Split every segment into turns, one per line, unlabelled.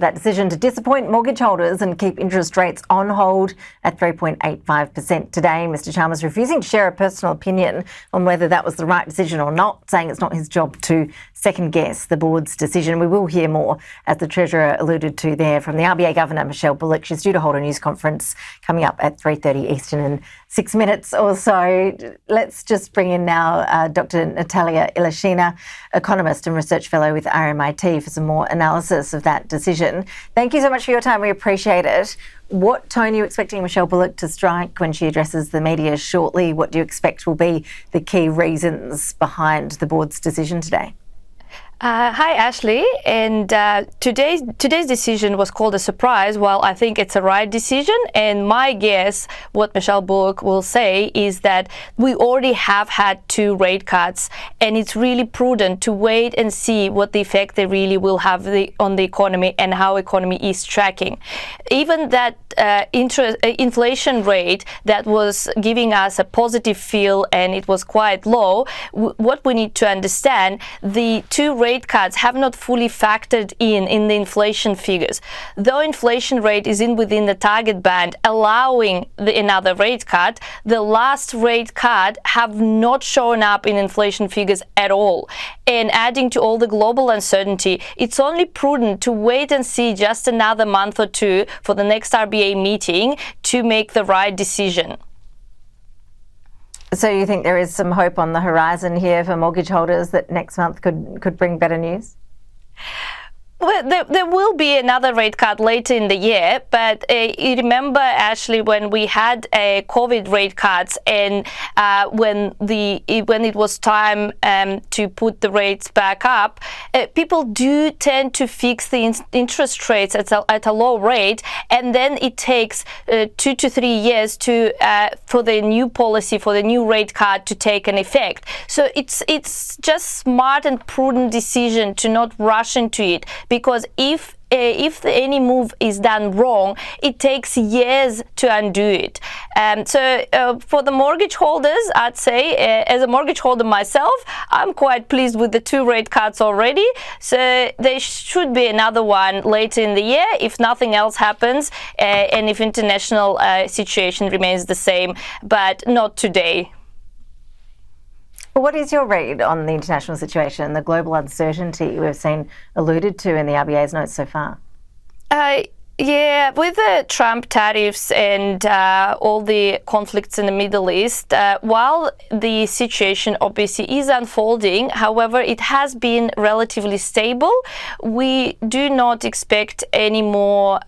That decision to disappoint mortgage holders and keep interest rates on hold at 3.85% today. Mr Chalmers refusing to share a personal opinion on whether that was the right decision or not, saying it's not his job to second guess the board's decision. We will hear more, as the Treasurer alluded to there, from the RBA Governor, Michelle Bullock. She's due to hold a news conference coming up at 3:30 Eastern in 6 minutes or so. Let's just bring in now Dr Nataliya Ilyushina, economist and research fellow with RMIT, for some more analysis of that decision. Thank you so much for your time. We appreciate it. What tone are you expecting Michelle Bullock to strike when she addresses the media shortly? What do you expect will be the key reasons behind the board's decision today?
Hi, Ashleigh. And today's decision was called a surprise. Well, I think it's a right decision. And my guess, what Michelle Bullock will say, is that we already have had 2 rate cuts, and it's really prudent to wait and see what the effect they really will have on the economy and how economy is tracking. Even that inflation rate that was giving us a positive feel and it was quite low, what we need to understand, the 2 rate cuts have not fully factored in the inflation figures. Though inflation rate is within the target band, allowing another rate cut, the last rate cut have not shown up in inflation figures at all. And adding to all the global uncertainty, it's only prudent to wait and see just another month or 2 for the next RBA meeting to make the right decision.
So you think there is some hope on the horizon here for mortgage holders that next month could bring better news?
Well, there will be another rate cut later in the year, but you remember, Ashleigh, when we had COVID rate cuts and when it was time to put the rates back up, people do tend to fix the interest rates at a low rate, and then it takes 2 to 3 years for the new policy, for the new rate cut to take an effect. So it's just smart and prudent decision to not rush into it, because if any move is done wrong, it takes years to undo it. So for the mortgage holders, I'd say, as a mortgage holder myself, I'm quite pleased with the 2 rate cuts already. So there should be another one later in the year if nothing else happens and if international situation remains the same, but not today.
What is your read on the international situation, the global uncertainty we've seen alluded to in the RBA's notes so far?
Yeah, with the Trump tariffs and all the conflicts in the Middle East, while the situation obviously is unfolding, however, it has been relatively stable. We do not expect any more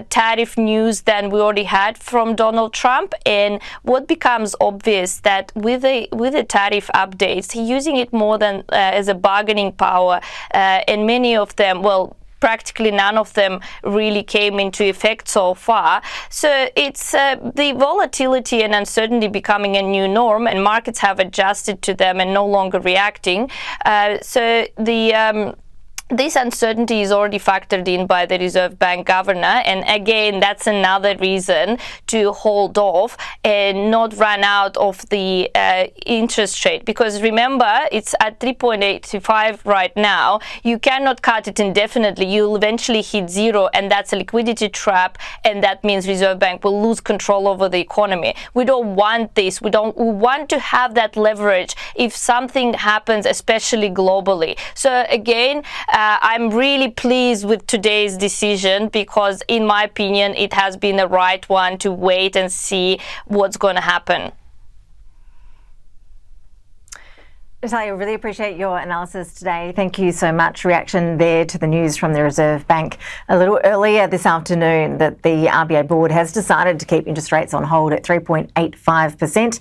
tariff news than we already had from Donald Trump. And what becomes obvious that with the tariff updates, he's using it more than as a bargaining power, and many of them, well, practically none of them really came into effect so far. So it's the volatility and uncertainty becoming a new norm, and markets have adjusted to them and no longer reacting. This uncertainty is already factored in by the Reserve Bank Governor, and again, that's another reason to hold off and not run out of the interest rate, because remember, it's at 3.85 right now. You cannot cut it indefinitely. You'll eventually hit 0, and that's a liquidity trap, and that means Reserve Bank will lose control over the economy. We don't want this. We want to have that leverage if something happens, especially globally. So again, I'm really pleased with today's decision, because in my opinion it has been the right one to wait and see what's going to happen.
Nataliya, really appreciate your analysis today. Thank you so much. Reaction there to the news from the Reserve Bank a little earlier this afternoon that the RBA board has decided to keep interest rates on hold at 3.85%.